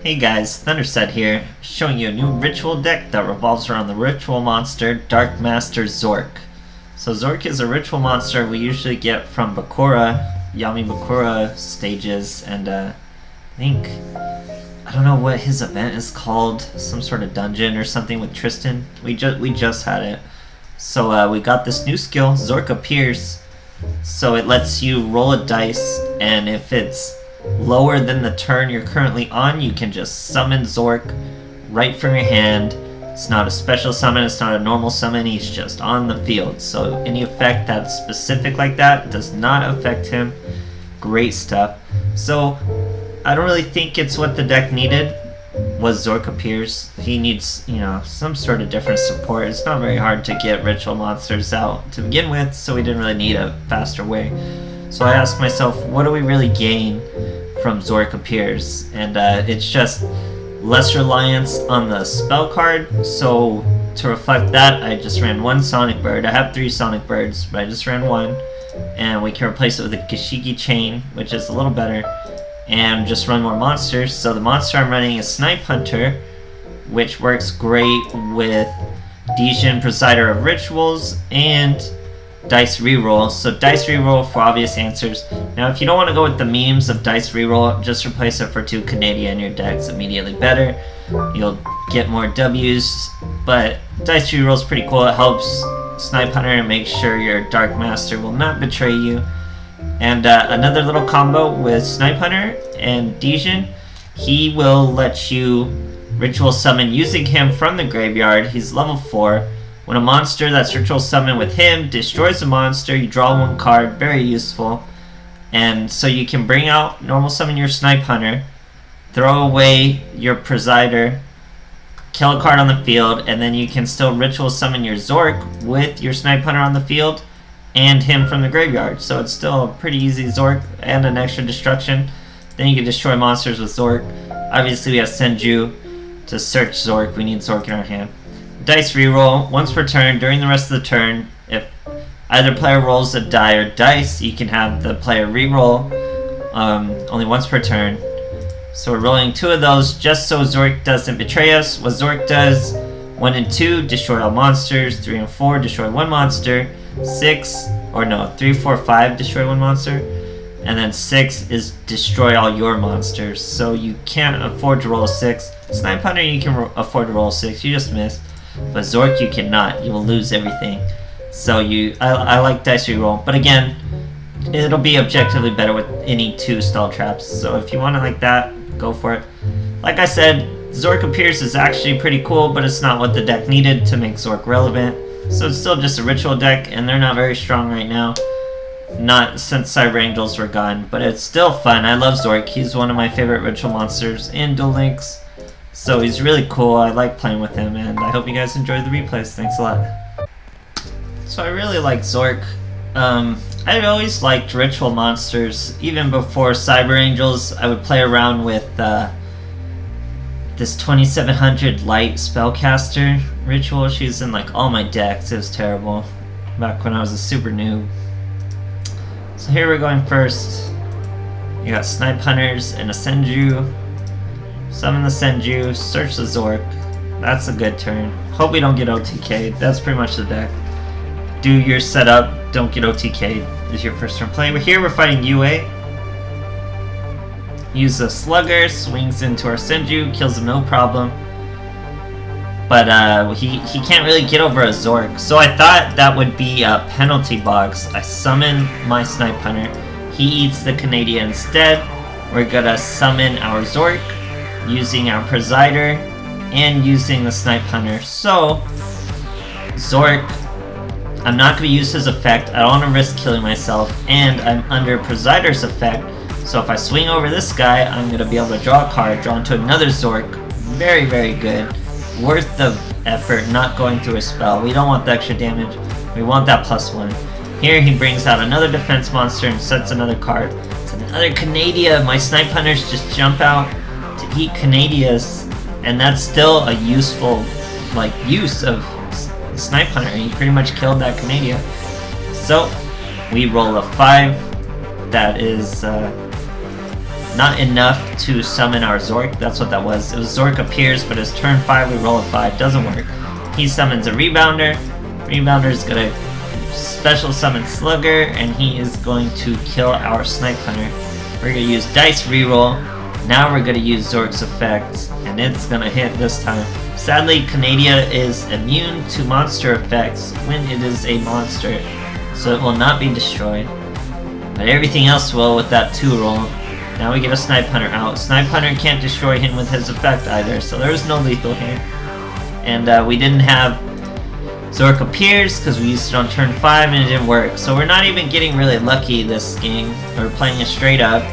Hey guys, Thunderset here, showing you a new ritual deck that revolves around the ritual monster Dark Master Zorc. So Zorc is a ritual monster we usually get from Bakura, Yami Bakura stages, and I don't know what his event is called, some sort of dungeon or something with Tristan. We just had it. So we got this new skill, Zorc Appears. So it lets you roll a dice, and if it's lower than the turn you're currently on, you can just summon Zorc right from your hand. It's not a special summon, it's not a normal summon, he's just on the field. So any effect that's specific like that does not affect him. Great stuff. So I don't really think it's what the deck needed, was Zorc Appears. He needs, some sort of different support. It's not very hard to get ritual monsters out to begin with, so we didn't really need a faster way. So I asked myself, what do we really gain from Zorc Appears? And it's just less reliance on the spell card. So to reflect that, I just ran one Sonic Bird. I have 3 Sonic Birds, but I just ran one. And we can replace it with a Gashigi Chain, which is a little better. And just run more monsters. So the monster I'm running is Snipe Hunter, which works great with Dijin, Presider of Rituals, and Dice Reroll. So Dice Reroll for obvious answers. Now if you don't want to go with the memes of Dice Reroll, just replace it for 2 Canadian in your deck's immediately better. You'll get more W's, but Dice Reroll is pretty cool. It helps Snipe Hunter and make sure your Dark Master will not betray you. And another little combo with Snipe Hunter and Dijin, he will let you ritual summon using him from the graveyard. He's level 4. When a monster that's ritual summoned with him destroys a monster, you draw 1 card. Very useful. And so you can bring out, normal summon your Snipe Hunter, throw away your Presider, kill a card on the field, and then you can still ritual summon your Zorc with your Snipe Hunter on the field and him from the graveyard. So it's still a pretty easy Zorc and an extra destruction. Then you can destroy monsters with Zorc. Obviously we have Senju to search Zorc. We need Zorc in our hand. Dice reroll once per turn. During the rest of the turn, if either player rolls a die or dice, you can have the player reroll only once per turn. So we're rolling 2 of those just so Zorc doesn't betray us. What Zorc does: 1 and 2, destroy all monsters. 3 and 4, destroy 1 monster. 3, 4, 5, destroy 1 monster. And then 6 is destroy all your monsters. So you can't afford to roll a 6. Snipe Hunter, you can afford to roll a 6. You just missed. But Zorc, you cannot. You will lose everything. So I like Dice Reroll. But again, it'll be objectively better with any 2 stall traps. So if you want it like that, go for it. Like I said, Zorc Appears is actually pretty cool, but it's not what the deck needed to make Zorc relevant. So it's still just a ritual deck, and they're not very strong right now. Not since Cyber Angels were gone, but it's still fun. I love Zorc. He's one of my favorite ritual monsters in Duel Links. So he's really cool. I like playing with him, and I hope you guys enjoyed the replays. Thanks a lot. So I really like Zorc. I've always liked ritual monsters. Even before Cyber Angels, I would play around with this 2700 Light Spellcaster ritual. She's in like all my decks. It was terrible back when I was a super noob. So here we're going first. You got Snipe Hunters and a Senju. Summon the Senju, search the Zorc. That's a good turn. Hope we don't get OTK'd. That's pretty much the deck. Do your setup, don't get OTK'd is your first turn play. Here we're fighting UA. Use a Slugger, swings into our Senju, kills him no problem. But he can't really get over a Zorc. So I thought that would be a penalty box. I summon my Snipe Hunter. He eats the Canadian instead. We're gonna summon our Zorc using our Presider and using the Snipe Hunter. So Zorc, I'm not going to use his effect. I don't want to risk killing myself, and I'm under Presider's effect. So if I swing over this guy, I'm going to be able to draw a card, draw into another Zorc. Very, very good. Worth the effort, not going through a spell. We don't want the extra damage. We want that +1. Here he brings out another defense monster and sets another card. It's another Canadia. My Snipe Hunters just jump out to eat Canadias, and that's still a useful use of Snipe Hunter. He pretty much killed that Canadia. So we roll a 5. That is not enough to summon our Zorc. That's what that was. It was Zorc Appears, but it's turn 5, we roll a 5. Doesn't work. He summons a Rebounder. Rebounder is gonna special summon Slugger, and he is going to kill our Snipe Hunter. We're gonna use Dice Reroll. Now we're gonna use Zorc's effects, and it's gonna hit this time. Sadly, Canadia is immune to monster effects when it is a monster, so it will not be destroyed. But everything else will with that 2 roll. Now we get a Snipe Hunter out. Snipe Hunter can't destroy him with his effect either, so there's no lethal here. And we didn't have Zorc Appears because we used it on turn 5 and it didn't work. So we're not even getting really lucky this game. We're playing it straight up.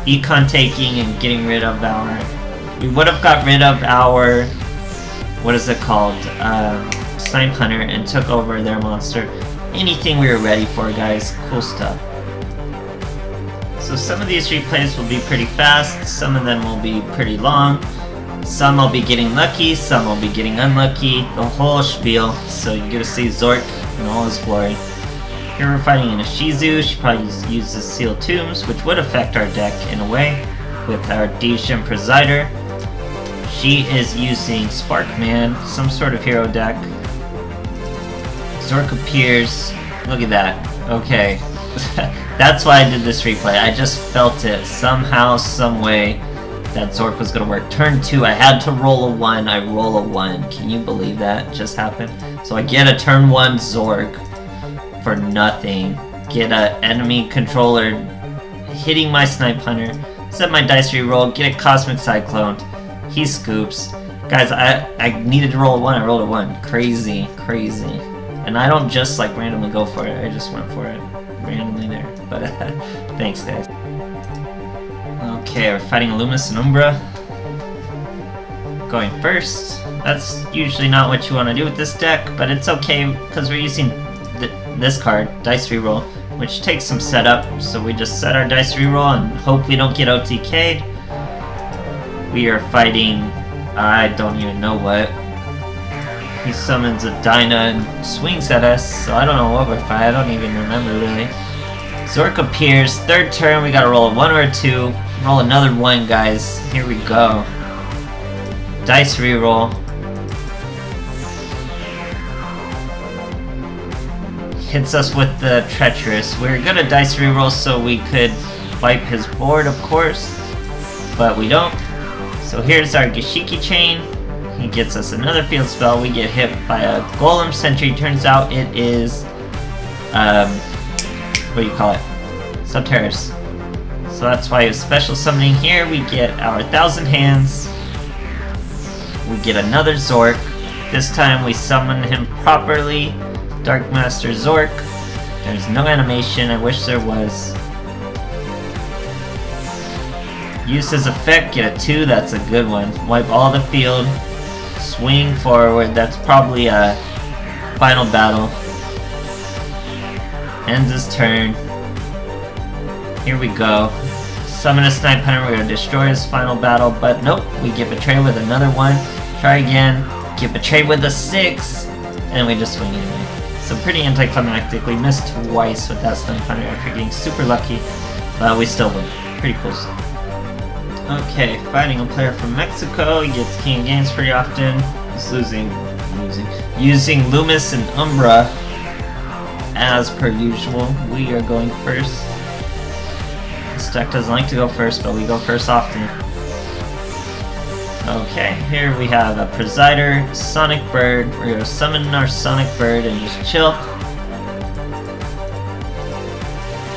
Econ taking and getting rid of our... We would have got rid of our... What is it called? Snipe Hunter and took over their monster. Anything we were ready for, guys. Cool stuff. So some of these replays will be pretty fast, some of them will be pretty long. Some I'll be getting lucky, some I'll be getting unlucky, the whole spiel. So you get to see Zorc in all his glory. Here we're fighting in a Shizu. She probably uses Sealed Tombs, which would affect our deck in a way, with our Dijin Presider. She is using Sparkman, some sort of hero deck. Zorc Appears. Look at that. Okay. That's why I did this replay. I just felt it somehow, some way that Zorc was gonna work. Turn 2, I had to roll a 1. I roll a 1. Can you believe that just happened? So I get a turn 1 Zorc for nothing. Get a enemy controller hitting my Snipe Hunter. Set my dice reroll. Get a Cosmic Cyclone. He scoops. Guys, I needed to roll a 1. I rolled a 1. Crazy, crazy. And I don't just like randomly go for it. I just went for it randomly there. But thanks, guys. Okay, we're fighting Lumis and Umbra. Going first. That's usually not what you want to do with this deck, but it's okay because we're using this card, Dice Reroll, which takes some setup. So we just set our Dice Reroll and hope we don't get OTK'd. We are fighting, I don't even know what. He summons a Dyna and swings at us, so I don't know what we're fighting. I don't even remember really. Zorc Appears, 3rd turn, we gotta roll a 1 or a 2. Roll another 1, guys. Here we go. Dice Reroll. Hits us with the Treacherous. We were gonna Dice Reroll so we could wipe his board, of course, but we don't. So here's our Gashiki Chain. He gets us another field spell. We get hit by a Golem Sentry. Turns out it is, what do you call it? Subterrace. So that's why it's special summoning here. We get our 1,000 Hands. We get another Zorc. This time we summon him properly. Dark Master Zorc. There's no animation. I wish there was. Use his effect. Get a 2. That's a good one. Wipe all the field. Swing forward. That's probably a final battle. Ends his turn. Here we go. Summon a Snipe Hunter. We're gonna destroy his final battle, but nope. We get betrayed with another 1. Try again. Get betrayed with a 6, and we just swing anyway. So pretty anticlimactic. We missed twice with that Snipe Hunter after getting super lucky, but we still win. Pretty cool stuff. Okay, fighting a player from Mexico. He gets king games pretty often. He's using Lumis and Umbra as per usual. We are going first. This deck doesn't like to go first, but we go first often. Okay, here we have a Presider, Sonic Bird. We're gonna summon our Sonic Bird and just chill.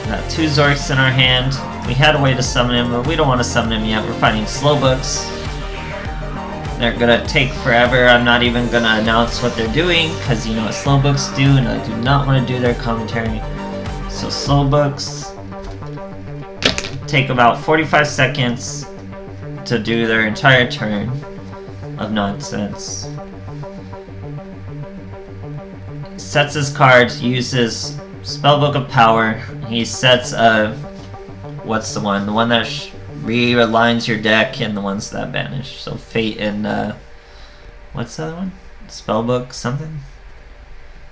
Got 2 Zorcs in our hand. We had a way to summon him, but we don't want to summon him yet. We're fighting Slowbooks. They're gonna take forever. I'm not even gonna announce what they're doing, because you know what Slowbooks do, and I do not want to do their commentary. So Slowbooks take about 45 seconds to do their entire turn of nonsense. Sets his cards, uses Spellbook of Power. He sets a... what's the one? The one that realigns your deck and the ones that vanish. So Fate and what's the other one? Spellbook something?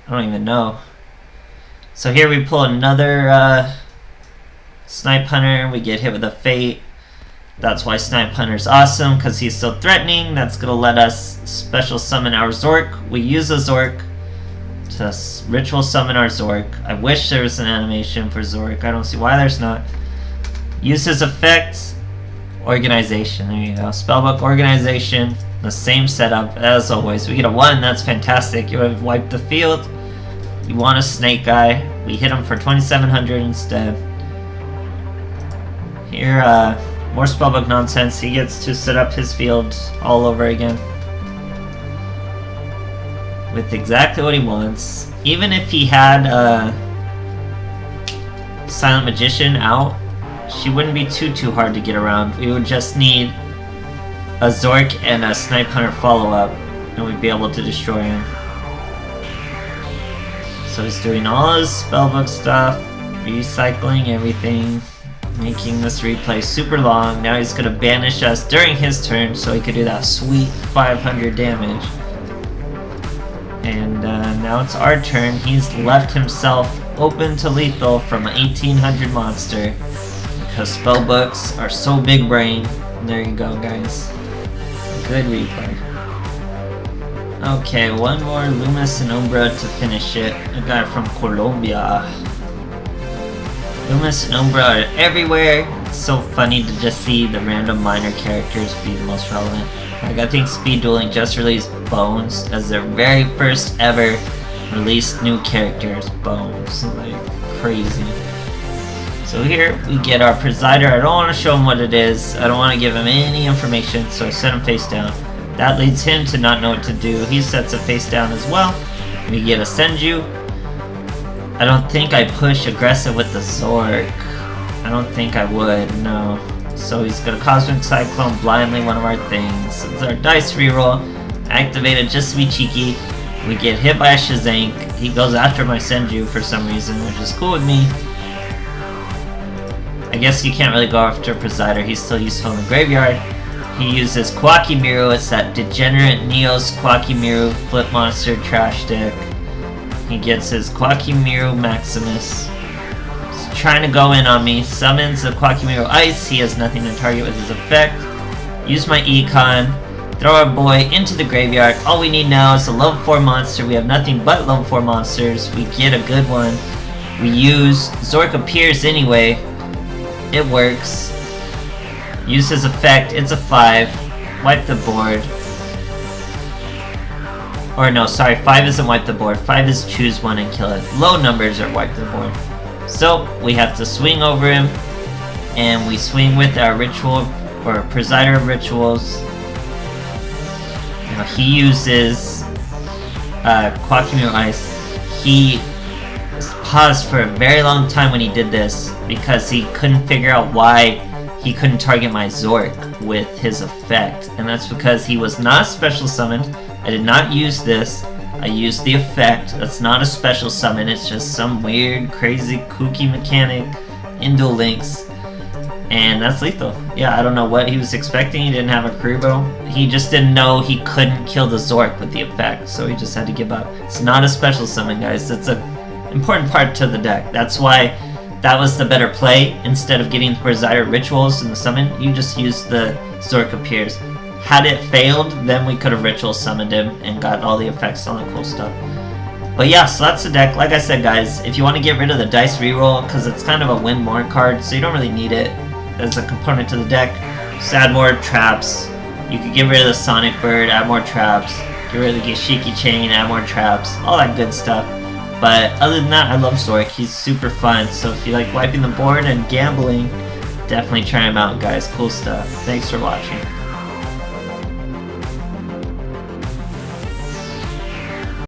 I don't even know. So here we pull another Snipe Hunter, we get hit with a Fate. That's why Snipe Hunter's awesome, because he's so threatening. That's going to let us special summon our Zorc. We use a Zorc to ritual summon our Zorc. I wish there was an animation for Zorc. I don't see why there's not. Use his effect. Organization, there you go. Spellbook Organization. The same setup as always. We get a 1, that's fantastic. You have wiped the field. You want a Snake Eye. We hit him for 2,700 instead. Here, more spellbook nonsense. He gets to set up his field all over again. With exactly what he wants. Even if he had Silent Magician out, she wouldn't be too hard to get around. We would just need a Zorc and a Snipe Hunter follow-up, and we'd be able to destroy him. So he's doing all his spellbook stuff, recycling everything, making this replay super long. Now he's gonna banish us during his turn so he could do that sweet 500 damage. And now it's our turn. He's left himself open to lethal from an 1800 monster because spellbooks are so big brain. And there you go, guys. Good replay. Okay, one more Lumis and Umbra to finish it. A guy from Colombia. Lumis and Umbra are everywhere. It's so funny to just see the random minor characters be the most relevant. Like, I think Speed Dueling just released Bones as their very first ever released new characters. Bones. Like, crazy. So here we get our Presider. I don't want to show him what it is. I don't want to give him any information, so I set him face down. That leads him to not know what to do. He sets it face down as well. We get a Senju. I don't think I push aggressive with the Zorc. I don't think I would, no. So he's gonna Cosmic Cyclone blindly one of our things. It's our dice reroll. Activated just to be cheeky. We get hit by a Shazank. He goes after my Senju for some reason, which is cool with me. I guess you can't really go after Presider. He's still useful in the graveyard. He uses Kwakimiru. It's that degenerate Neos Kwakimiru flip monster trash deck. He gets his Kwakimiru Maximus. He's trying to go in on me. Summons the Kwakimiru Ice. He has nothing to target with his effect. Use my Econ. Throw our boy into the graveyard. All we need now is a level 4 monster. We have nothing but level 4 monsters. We get a good one. We use Zorc Appears anyway. It works. Use his effect. It's a 5. Wipe the board. Or no, sorry, 5 isn't wipe the board. 5 is choose one and kill it. Low numbers are wipe the board. So we have to swing over him, and we swing with our ritual or Presider of Rituals. Now he uses Kwakimiru Ice. He paused for a very long time when he did this because he couldn't figure out why he couldn't target my Zorc with his effect, and that's because he was not special summoned. I did not use this. I used the effect. That's not a special summon. It's just some weird, crazy, kooky mechanic in Duel Links, and that's lethal. Yeah, I don't know what he was expecting. He didn't have a Kuriboh. He just didn't know he couldn't kill the Zorc with the effect, so he just had to give up. It's not a special summon, guys. It's an important part to the deck. That's why that was the better play. Instead of getting the Presider Rituals in the summon, you just use the Zorc Appears. Had it failed, then we could have Ritual summoned him and got all the effects, all the cool stuff. But yeah, so that's the deck. Like I said, guys, if you want to get rid of the dice reroll, because it's kind of a win more card, so you don't really need it as a component to the deck, just add more traps. You could get rid of the Sonic Bird, add more traps. Get rid of the Geshiki Chain, add more traps. All that good stuff. But other than that, I love Zorc. He's super fun. So if you like wiping the board and gambling, definitely try him out, guys. Cool stuff. Thanks for watching.